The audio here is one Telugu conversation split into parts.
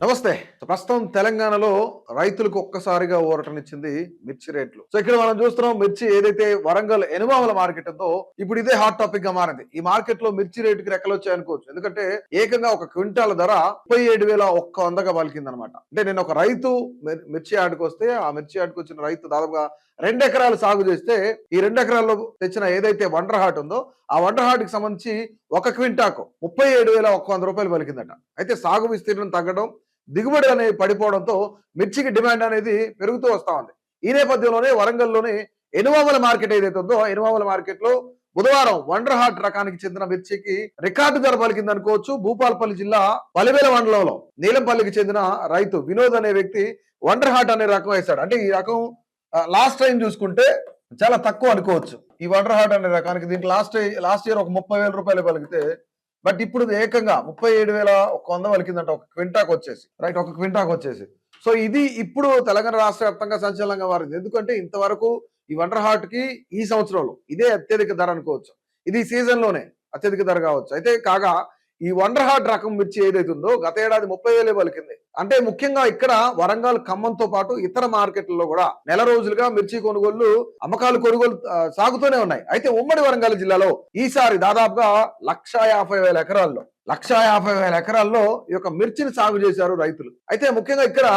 నమస్తే. ప్రస్తుతం తెలంగాణలో రైతులకు ఒక్కసారిగా ఊరటనిచ్చింది మిర్చి రేట్లు. ఇక్కడ మనం చూస్తున్నాం మిర్చి ఏదైతే వరంగల్ ఎనుమాముల మార్కెట్ ఉందో ఇప్పుడు ఇదే హాట్ టాపిక్ గా మారింది. ఈ మార్కెట్ లో మిర్చి రేటుకి రెక్కలొచ్చాయనుకోవచ్చు. ఎందుకంటే ఏకంగా ఒక క్వింటాల్ ధర 37,100గా పలికిందనమాట. అంటే నేను ఒక రైతు మిర్చి యార్డ్‌కి వస్తే ఆ మిర్చి యార్డ్‌కి వచ్చిన రైతు దాదాపుగా 2 ఎకరాలు సాగు చేస్తే ఈ 2 ఎకరాల్లో తెచ్చిన ఏదైతే వండర్ హార్ట్ ఉందో ఆ వండర్ హార్ట్ కి సంబంధించి ఒక క్వింటాకు 37,100 రూపాయలు పలికిందట. అయితే సాగు విస్తీర్ణం తగ్గడం, దిగుబడి అనేది పడిపోవడంతో మిర్చికి డిమాండ్ అనేది పెరుగుతూ వస్తా ఉంది. ఈ నేపథ్యంలోనే వరంగల్‌లోని ఎనుమాముల మార్కెట్ ఏదైతే ఉందో ఎనుమాముల మార్కెట్ లో బుధవారం వండర్ హార్ట్ రకానికి చెందిన మిర్చికి రికార్డు ధర పలికింది అనుకోవచ్చు. భూపాలపల్లి జిల్లా పలివేల మండలంలో నీలంపల్లికి చెందిన రైతు వినోద్ అనే వ్యక్తి వండర్ హార్ట్ అనే రకం వేశాడు. అంటే ఈ రకం లాస్ట్ టైం చూసుకుంటే చాలా తక్కువ అనుకోవచ్చు. ఈ వండర్ హార్ట్ అనే రకానికి దీనికి లాస్ట్ ఇయర్ ఒక 30,000 రూపాయలు పలికితే బట్ ఇప్పుడు ఏకంగా 37,100 పలికిందంట ఒక క్వింటాకు వచ్చేసి. రైట్, ఒక క్వింటాకు వచ్చేసి. సో ఇది ఇప్పుడు తెలంగాణ రాష్ట్ర వ్యాప్తంగా సంచలనంగా మారింది. ఎందుకంటే ఇంతవరకు ఈ వండర్ హార్ట్ కి ఈ సంవత్సరంలో ఇదే అత్యధిక ధర అనుకోవచ్చు. ఇది సీజన్ లోనే అత్యధిక ధర కావచ్చు. అయితే కాగా ఈ వండర్ హార్ట్ రకం మిర్చి ఏదైతే ఉందో గత ఏడాది 30,000 పలికింది. అంటే ముఖ్యంగా ఇక్కడ వరంగల్, ఖమ్మంతో పాటు ఇతర మార్కెట్లలో కూడా నెల రోజులుగా మిర్చి కొనుగోళ్లు, అమ్మకాలు, కొనుగోలు సాగుతూనే ఉన్నాయి. అయితే ఉమ్మడి వరంగల్ జిల్లాలో ఈసారి దాదాపుగా 1,50,000 ఎకరాల్లో 1,50,000 ఎకరాల్లో ఈ యొక్క మిర్చిని సాగు చేశారు రైతులు. అయితే ముఖ్యంగా ఇక్కడ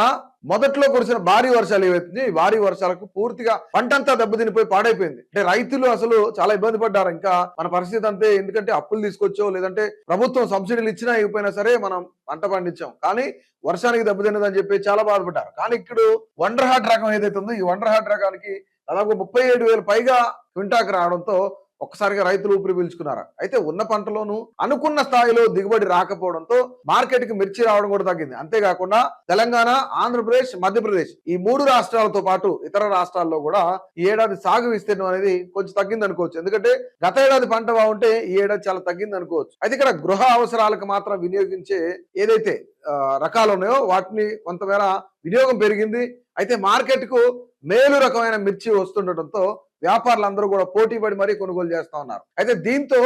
మొదట్లో కురిసిన భారీ వర్షాలు ఏవైతుంది, భారీ వర్షాలకు పూర్తిగా పంటంతా దెబ్బతినిపోయి పాడైపోయింది. అంటే రైతులు అసలు చాలా ఇబ్బంది పడ్డారు. ఇంకా మన పరిస్థితి అంతే. ఎందుకంటే అప్పులు తీసుకొచ్చో లేదంటే ప్రభుత్వం సబ్సిడీలు ఇచ్చినా ఇవ్వకపోయినా సరే మనం పంట పండించాం, కానీ వర్షానికి దెబ్బతిన్నదని చెప్పి చాలా బాధపడ్డారు. కానీ ఇప్పుడు వండర్ హార్ట్ రకం ఏదైతే ఉందో ఈ వండర్ హార్ట్ రకానికి దాదాపు 37,000 పైగా క్వింటాకు రావడంతో ఒక్కసారిగా రైతులు ఊపిరి పీల్చుకున్నారు. అయితే ఉన్న పంటలోనూ అనుకున్న స్థాయిలో దిగుబడి రాకపోవడంతో మార్కెట్ కి మిర్చి రావడం కూడా తగ్గింది. అంతేకాకుండా తెలంగాణ, ఆంధ్రప్రదేశ్, మధ్యప్రదేశ్ ఈ 3 రాష్ట్రాలతో పాటు ఇతర రాష్ట్రాల్లో కూడా ఈ ఏడాది సాగు విస్తీర్ణం అనేది కొంచెం తగ్గింది అనుకోవచ్చు. ఎందుకంటే గత ఏడాది పంట బాగుంటే ఈ ఏడాది చాలా తగ్గింది అనుకోవచ్చు. అయితే ఇక్కడ గృహ అవసరాలకు మాత్రం వినియోగించే ఏదైతే రకాలు ఉన్నాయో వాటిని కొంతమేర వినియోగం పెరిగింది. అయితే మార్కెట్ కు మేలు రకమైన మిర్చి వస్తుండటంతో వ్యాపారులందరూ కూడా పోటీ పడి మరీ కొనుగోలు చేస్తా ఉన్నారు. అయితే దీంతో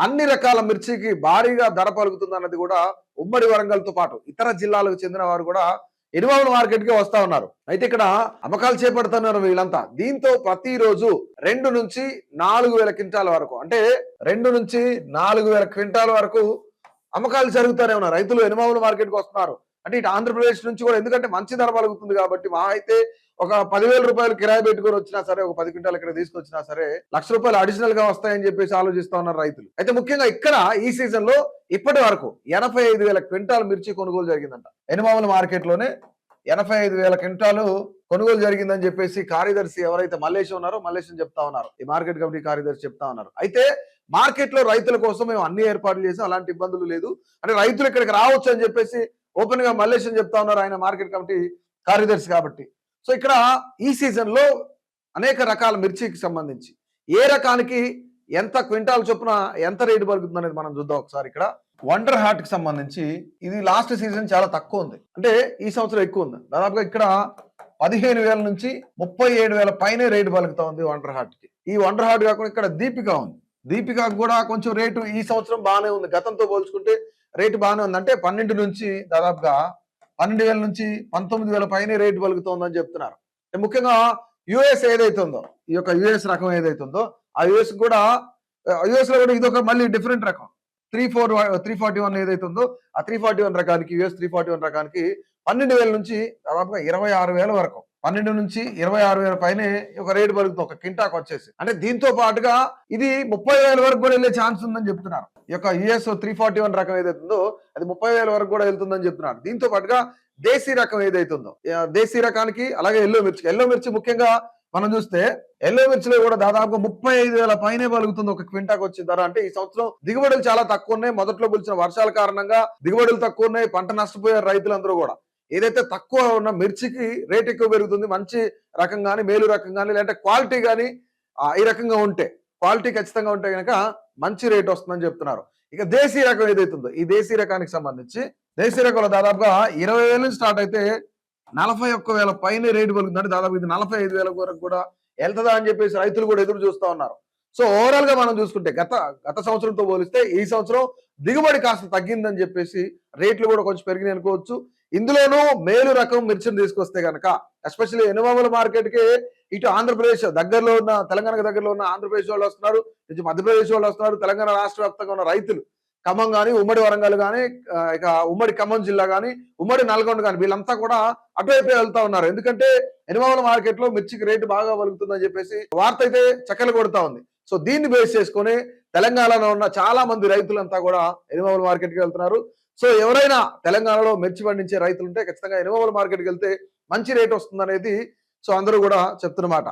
అన్ని రకాల మిర్చికి భారీగా ధర పలుకుతుంది అన్నది కూడా ఉమ్మడి వరంగల్ తో పాటు ఇతర జిల్లాలకు చెందిన వారు కూడా ఎనుమాముల మార్కెట్ కి వస్తా ఉన్నారు. అయితే ఇక్కడ అమ్మకాలు చేపడుతున్నారు వీళ్ళంతా. దీంతో ప్రతిరోజు 2 నుంచి 4,000 క్వింటాల వరకు, అంటే 2 నుంచి 4,000 క్వింటాల వరకు అమ్మకాలు జరుగుతూనే ఉన్నారు. రైతులు ఎనుమాముల మార్కెట్ కి వస్తున్నారు. అంటే ఇటు ఆంధ్రప్రదేశ్ నుంచి కూడా, ఎందుకంటే మంచి ధర పలుకుతుంది కాబట్టి మా అయితే ఒక 10,000 రూపాయలు కిరాయి పెట్టుకొని వచ్చినా సరే, ఒక 10 క్వింటాలు ఇక్కడ తీసుకొచ్చినా సరే ₹1,00,000 అడిషనల్ గా వస్తాయని చెప్పేసి ఆలోచిస్తా ఉన్నారు రైతులు. అయితే ముఖ్యంగా ఇక్కడ ఈ సీజన్ లో ఇప్పటి వరకు 85,000 క్వింటాల్ మిర్చి కొనుగోలు జరిగిందంట. ఎనుమాముల మార్కెట్ లోనే 85,000 క్వింటాలు కొనుగోలు జరిగిందని చెప్పేసి కార్యదర్శి ఎవరైతే మల్లేశం ఉన్నారో మల్లేశం చెప్తా ఉన్నారు. ఈ మార్కెట్ కమిటీ కార్యదర్శి చెప్తా ఉన్నారు. అయితే మార్కెట్ లో రైతుల కోసం మేము అన్ని ఏర్పాట్లు చేసాం, అలాంటి ఇబ్బందులు లేదు, అంటే రైతులు ఇక్కడికి రావచ్చు అని చెప్పేసి ఓపెన్ గా మల్లేశం చెప్తా ఉన్నారు, ఆయన మార్కెట్ కమిటీ కార్యదర్శి కాబట్టి. సో ఇక్కడ ఈ సీజన్ లో అనేక రకాల మిర్చికి సంబంధించి ఏ రకానికి ఎంత క్వింటాల్ చొప్పున ఎంత రేటు పలుకుతుంది అనేది మనం చూద్దాం ఒకసారి. ఇక్కడ వండర్ హార్ట్ కి సంబంధించి ఇది లాస్ట్ సీజన్ చాలా తక్కువ ఉంది, అంటే ఈ సంవత్సరం ఎక్కువ ఉంది. దాదాపుగా ఇక్కడ 15,000 నుంచి 37,000 పైనే రేటు పలుకుతా ఉంది వండర్ హార్ట్ కి. ఈ వండర్ హార్ట్ కాకుండా ఇక్కడ దీపిక ఉంది. దీపికకు కూడా కొంచెం రేటు ఈ సంవత్సరం బాగానే ఉంది, గతంతో పోల్చుకుంటే రేటు బాగానే ఉంది. అంటే 12 నుంచి దాదాపుగా 12,000 నుంచి 19,000 పైనే రేటు పలుకుతోందని చెప్తున్నారు. ముఖ్యంగా యుఎస్ ఏదైతే ఉందో, ఈ యొక్క యుఎస్ రకం ఏదైతే ఉందో ఆ యుఎస్ లో కూడా ఇదొక మళ్ళీ డిఫరెంట్ రకం 341 ఏదైతే ఉందో ఆ 341 రకానికి, యుఎస్ 341 రకానికి 12,000 నుంచి దాదాపుగా 26,000 వరకు, 12 నుంచి 26,000 పైనే ఒక రేటు పలుకుతుంది ఒక కింటాకు వచ్చేసి. అంటే దీంతో పాటుగా ఇది 30,000 వరకు కూడా వెళ్ళే ఛాన్స్ ఉందని చెప్తున్నారు. ఈ యొక్క యుఎస్ 341 రకం ఏదైతే ఉందో అది 30,000 వరకు కూడా వెళ్తుందని చెప్తున్నారు. దీంతో పాటుగా దేశీ రకం ఏదైతే ఉందో, దేశీ రకానికి అలాగే ఎల్లో మిర్చి ముఖ్యంగా మనం చూస్తే ఎల్లో మిర్చిలో కూడా దాదాపుగా 35,000 పైనే పలుకుతుంది ఒక క్వింటాకు వచ్చిన ధర. అంటే ఈ సంవత్సరం దిగుబడులు చాలా తక్కువ ఉన్నాయి. మొదట్లో పిలిచిన వర్షాల కారణంగా దిగుబడులు తక్కువ ఉన్నాయి, పంట నష్టపోయారు రైతులందరూ కూడా. ఏదైతే తక్కువ ఉన్న మిర్చికి రేట్ ఎక్కువ పెరుగుతుంది. మంచి రకం కానీ, మేలు రకం కానీ, లేదంటే క్వాలిటీ కానీ ఈ రకంగా ఉంటే, క్వాలిటీ ఖచ్చితంగా ఉంటే కనుక మంచి రేట్ వస్తుందని చెప్తున్నారు. ఇక దేశీ రకం ఏదైతే ఉందో ఈ దేశీ రకానికి సంబంధించి దేశీ రకంలో దాదాపుగా 20,000 నుంచి స్టార్ట్ అయితే 41,000 పైన రేటు పలుకుతుంది. అంటే దాదాపు ఇది 45,000 వరకు కూడా వెళ్తుందా అని చెప్పేసి రైతులు కూడా ఎదురు చూస్తా ఉన్నారు. సో ఓవరాల్ గా మనం చూసుకుంటే గత సంవత్సరంతో పోలిస్తే ఈ సంవత్సరం దిగుబడి కాస్త తగ్గిందని చెప్పేసి రేట్లు కూడా కొంచెం పెరిగినాయి అనుకోవచ్చు. ఇందులోనూ మేలు రకం మిర్చిని తీసుకొస్తే గనక ఎస్పెషల్లీ ఎనుమాముల మార్కెట్ కి ఇటు ఆంధ్రప్రదేశ్ దగ్గరలో ఉన్న తెలంగాణకు దగ్గరలో ఉన్న ఆంధ్రప్రదేశ్ వాళ్ళు వస్తున్నారు, ఇటు మధ్యప్రదేశ్ వాళ్ళు వస్తున్నారు, తెలంగాణ రాష్ట్ర వ్యాప్తంగా ఉన్న రైతులు ఖమ్మం కానీ, ఉమ్మడి వరంగల్ కానీ, ఇక ఉమ్మడి ఖమ్మం జిల్లా కానీ, ఉమ్మడి నల్గొండ కానీ వీళ్ళంతా కూడా అటువైపే వెళ్తా ఉన్నారు. ఎందుకంటే ఎనుమాముల మార్కెట్ లో మిర్చికి రేటు బాగా వలుగుతుందని చెప్పేసి వార్త అయితే చక్కలు కొడతా ఉంది. సో దీన్ని బేస్ చేసుకొని తెలంగాణలో ఉన్న చాలా మంది రైతులంతా కూడా ఎనుమాముల మార్కెట్కి వెళ్తున్నారు. సో ఎవరైనా తెలంగాణలో మిర్చి పండించే రైతులు ఉంటే ఖచ్చితంగా ఎనుమాముల మార్కెట్కి వెళ్తే మంచి రేట్ వస్తుంది అనేది సో అందరూ కూడా చెప్తున్నమాట.